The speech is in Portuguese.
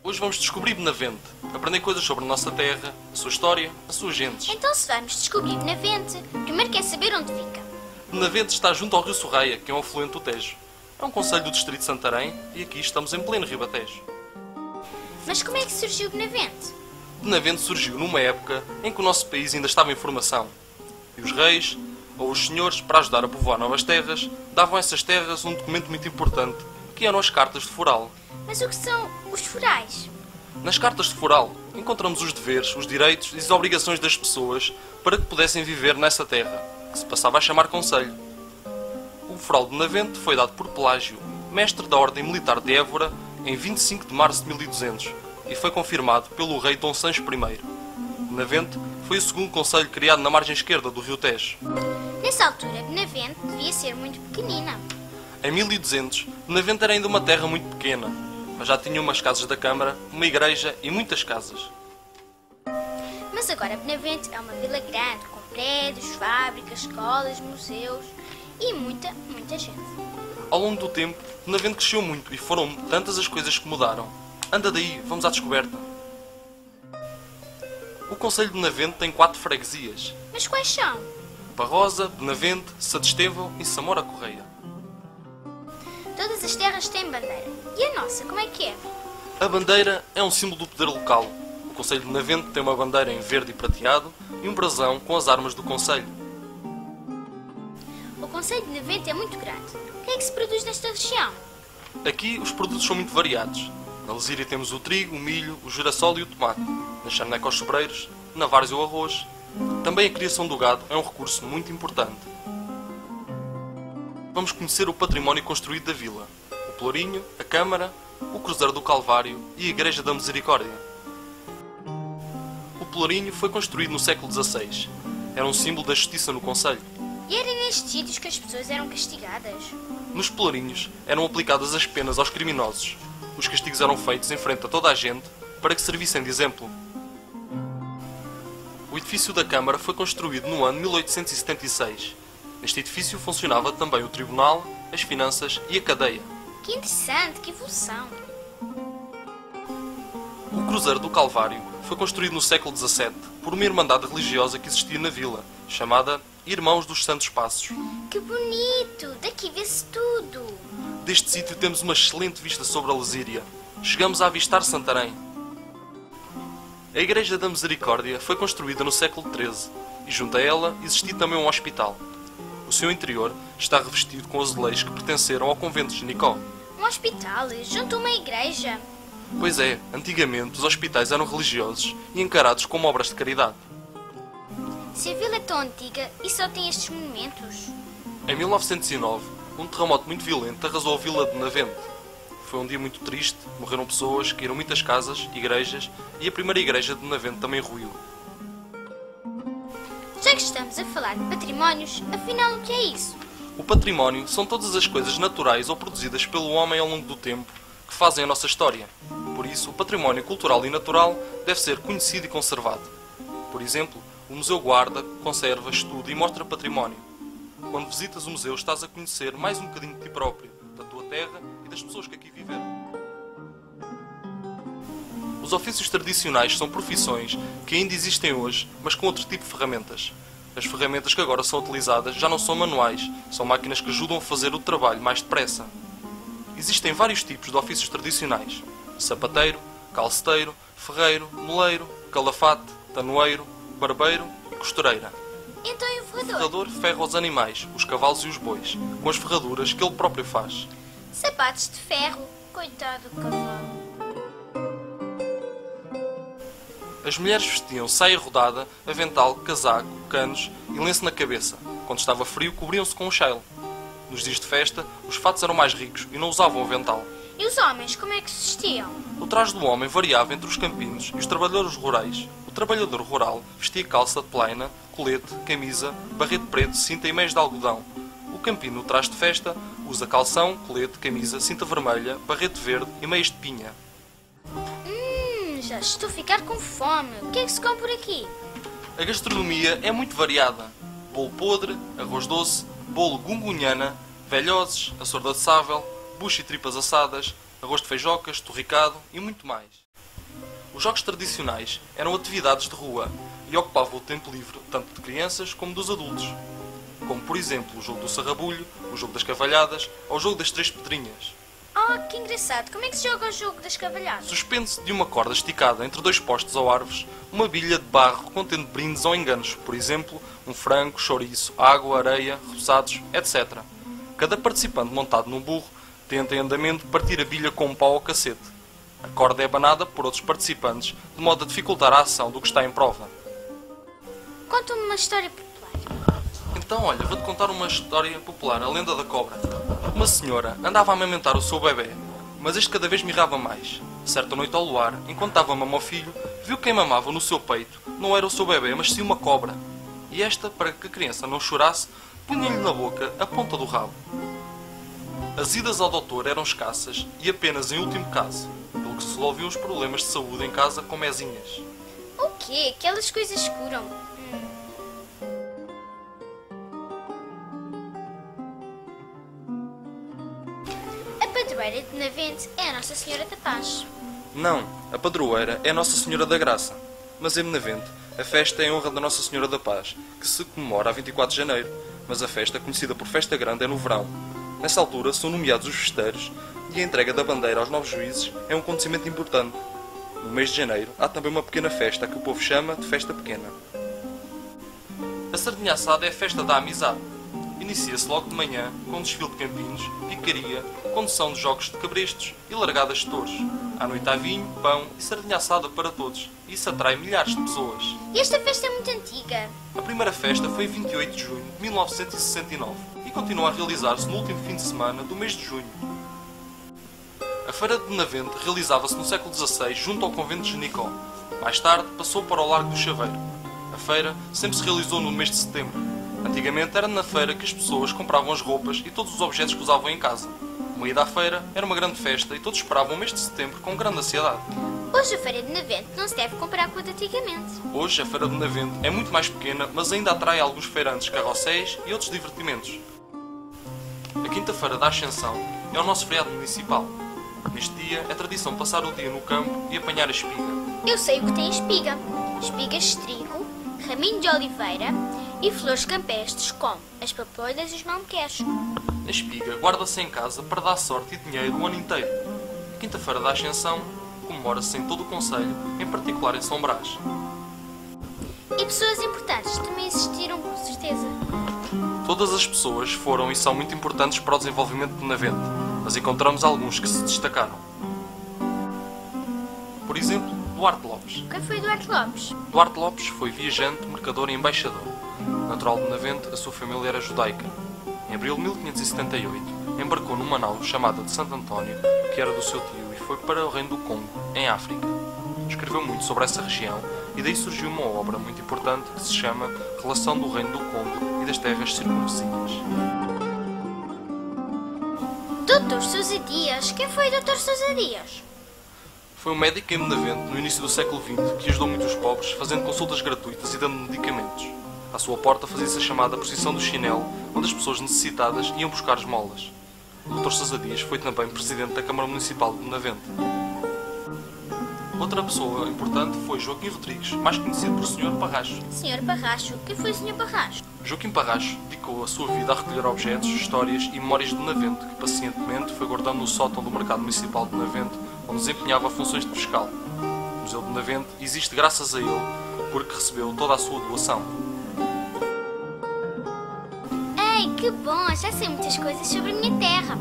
Hoje vamos descobrir Benavente, aprender coisas sobre a nossa terra, a sua história, as suas gentes. Então se vamos descobrir Benavente, primeiro quer saber onde fica. Benavente está junto ao rio Sorraia, que é um afluente do Tejo. É um concelho do distrito de Santarém e aqui estamos em pleno Ribatejo. Mas como é que surgiu Benavente? Benavente surgiu numa época em que o nosso país ainda estava em formação. E os reis, ou os senhores, para ajudar a povoar novas terras, davam a essas terras um documento muito importante, que eram as cartas de foral. Mas o que são os forais? Nas cartas de foral encontramos os deveres, os direitos e as obrigações das pessoas para que pudessem viver nessa terra, que se passava a chamar concelho. O foral de Benavente foi dado por Pelágio, mestre da Ordem Militar de Évora, em 25 de março de 1200 e foi confirmado pelo rei Dom Sancho I. Benavente foi o segundo concelho criado na margem esquerda do rio Tejo. Nessa altura, Benavente devia ser muito pequenina. Em 1200, Benavente era ainda uma terra muito pequena, mas já tinha umas casas da Câmara, uma igreja e muitas casas. Mas agora Benavente é uma vila grande, com prédios, fábricas, escolas, museus e muita gente. Ao longo do tempo, Benavente cresceu muito e foram tantas as coisas que mudaram. Anda daí, vamos à descoberta. O concelho de Benavente tem 4 freguesias: Mas quais são? Barrosa, Benavente, Sadestevão e Samora Correia. Todas as terras têm bandeira. E a nossa, como é que é? A bandeira é um símbolo do poder local. O concelho de Benavente tem uma bandeira em verde e prateado e um brasão com as armas do concelho. O concelho de Benavente é muito grande. O que é que se produz nesta região? Aqui os produtos são muito variados. Na Lesíria temos o trigo, o milho, o girassol e o tomate. Na Charneca os sobreiros, na Várzea o arroz. Também a criação do gado é um recurso muito importante. Vamos conhecer o património construído da vila: o Pelourinho, a Câmara, o Cruzeiro do Calvário e a Igreja da Misericórdia. O Pelourinho foi construído no século XVI. Era um símbolo da justiça no concelho. E era nestes sítios que as pessoas eram castigadas. Nos Pelourinhos eram aplicadas as penas aos criminosos. Os castigos eram feitos em frente a toda a gente para que servissem de exemplo. O edifício da Câmara foi construído no ano 1876. Neste edifício funcionava também o tribunal, as finanças e a cadeia. Que interessante, que evolução! O Cruzeiro do Calvário foi construído no século XVII por uma irmandade religiosa que existia na vila, chamada Irmãos dos Santos Passos. Que bonito! Daqui vê-se tudo! Deste sítio temos uma excelente vista sobre a Lesíria. Chegamos a avistar Santarém. A Igreja da Misericórdia foi construída no século XIII e junto a ela existia também um hospital. O seu interior está revestido com azulejos que pertenceram ao convento de Jenicó. Um hospital junto a uma igreja. Pois é, antigamente os hospitais eram religiosos e encarados como obras de caridade. Se a vila é tão antiga e só tem estes monumentos. Em 1909, um terremoto muito violento arrasou a vila de Benavente. Foi um dia muito triste, morreram pessoas, caíram muitas casas, igrejas e a primeira igreja de Benavente também ruiu. Já que estamos a falar de patrimónios, afinal o que é isso? O património são todas as coisas naturais ou produzidas pelo homem ao longo do tempo que fazem a nossa história. Por isso, o património cultural e natural deve ser conhecido e conservado. Por exemplo, o museu guarda, conserva, estuda e mostra património. Quando visitas o museu, estás a conhecer mais um bocadinho de ti próprio, da tua terra e das pessoas que aqui viveram. Os ofícios tradicionais são profissões que ainda existem hoje, mas com outro tipo de ferramentas. As ferramentas que agora são utilizadas já não são manuais, são máquinas que ajudam a fazer o trabalho mais depressa. Existem vários tipos de ofícios tradicionais: sapateiro, calceteiro, ferreiro, moleiro, calafate, tanoeiro, barbeiro e costureira. Então e o O ferrador? ferrador ferra os animais, os cavalos e os bois, com as ferraduras que ele próprio faz. Sapatos de ferro. Coitado do cavalo. As mulheres vestiam saia rodada, avental, casaco, canos e lenço na cabeça. Quando estava frio, cobriam-se com um chale. Nos dias de festa, os fatos eram mais ricos e não usavam avental. E os homens, como é que se vestiam? O traje do homem variava entre os campinos e os trabalhadores rurais. O trabalhador rural vestia calça de plaina, colete, camisa, barrete preto, cinta e meias de algodão. O campino, no traje de festa, usa calção, colete, camisa, cinta vermelha, barrete verde e meias de pinha. Já estou a ficar com fome. O que é que se come por aqui? A gastronomia é muito variada. Bolo podre, arroz doce, bolo gungunhana, velhozes, açor de assável, bucho e tripas assadas, arroz de feijocas, torricado e muito mais. Os jogos tradicionais eram atividades de rua e ocupavam o tempo livre tanto de crianças como dos adultos, como por exemplo o jogo do sarrabulho, o jogo das cavalhadas ou o jogo das três pedrinhas. Oh, que engraçado! Como é que se joga o jogo das cavalhadas? Suspende-se de uma corda esticada entre dois postes ou árvores uma bilha de barro contendo brindes ou enganos, por exemplo, um frango, chouriço, água, areia, roçados, etc. Cada participante montado num burro tenta em andamento partir a bilha com um pau ou cacete. A corda é abanada por outros participantes, de modo a dificultar a ação do que está em prova. Conta-me uma história popular. Então, olha, vou-te contar uma história popular, a lenda da cobra. Uma senhora andava a amamentar o seu bebê, mas este cada vez mirrava mais. Certa noite ao luar, enquanto dava mama ao filho, viu que quem mamava no seu peito não era o seu bebê, mas sim uma cobra. E esta, para que a criança não chorasse, punha-lhe na boca a ponta do rabo. As idas ao doutor eram escassas e apenas em último caso, pelo que se resolviam os problemas de saúde em casa com mezinhas. O quê? Aquelas coisas curam? A padroeira de Benavente é a Nossa Senhora da Paz. Não, a padroeira é Nossa Senhora da Graça. Mas em Benavente, a festa é em honra da Nossa Senhora da Paz, que se comemora a 24 de janeiro. Mas a festa, conhecida por Festa Grande, é no verão. Nessa altura são nomeados os festeiros e a entrega da bandeira aos novos juízes é um acontecimento importante. No mês de janeiro há também uma pequena festa que o povo chama de Festa Pequena. A sardinha assada é a festa da amizade. Inicia-se logo de manhã com um desfile de campinhos, picaria, condução de jogos de cabrestos e largadas de touros. À noite há vinho, pão e sardinha assada para todos. E isso atrai milhares de pessoas. E esta festa é muito antiga. A primeira festa foi em 28 de junho de 1969 e continua a realizar-se no último fim de semana do mês de junho. A Feira de Benavente realizava-se no século XVI junto ao convento de Genicó. Mais tarde passou para o Largo do Chaveiro. A feira sempre se realizou no mês de setembro. Antigamente era na feira que as pessoas compravam as roupas e todos os objetos que usavam em casa. Uma ida à feira era uma grande festa e todos esperavam o mês de setembro com grande ansiedade. Hoje a Feira de Benavente não se deve comparar com a de antigamente. Hoje a Feira de Benavente é muito mais pequena, mas ainda atrai alguns feirantes, carrosséis e outros divertimentos. A Quinta-feira da Ascensão é o nosso feriado municipal. Neste dia é tradição passar o dia no campo e apanhar a espiga. Eu sei o que tem espiga. Espigas de trigo, raminho de oliveira e flores campestres como as papoilas e os malmequeres. A espiga guarda-se em casa para dar sorte e dinheiro o ano inteiro. A Quinta-feira da Ascensão comemora-se em todo o concelho, em particular em São Brás. E pessoas importantes também existiram, com certeza. Todas as pessoas foram e são muito importantes para o desenvolvimento de Benavente, mas encontramos alguns que se destacaram. Por exemplo, Duarte Lopes. Quem foi Duarte Lopes? Duarte Lopes foi viajante, mercador e embaixador. Natural de Benavente, a sua família era judaica. Em abril de 1578, embarcou numa nau chamada de Santo António, que era do seu tio, e foi para o Reino do Congo, em África. Escreveu muito sobre essa região e daí surgiu uma obra muito importante que se chama Relação do Reino do Congo e das Terras Circunvizinhas. Dr. Sousa Dias. Quem foi Dr. Sousa Dias? Foi um médico em Benavente, no início do século XX, que ajudou muito os pobres, fazendo consultas gratuitas e dando medicamentos. À sua porta fazia-se a chamada procissão do chinelo, onde as pessoas necessitadas iam buscar esmolas. O Dr. Sousa Dias foi também presidente da Câmara Municipal de Benavente. Outra pessoa importante foi Joaquim Rodrigues, mais conhecido por Sr. Parracho. Sr. Parracho. Quem foi o Sr. Parracho? Joaquim Parracho dedicou a sua vida a recolher objetos, histórias e memórias de Benavente, que pacientemente foi guardando no sótão do Mercado Municipal de Benavente, onde desempenhava funções de fiscal. O Museu de Benavente existe graças a ele, porque recebeu toda a sua doação. Ei, que bom! Já sei muitas coisas sobre a minha terra.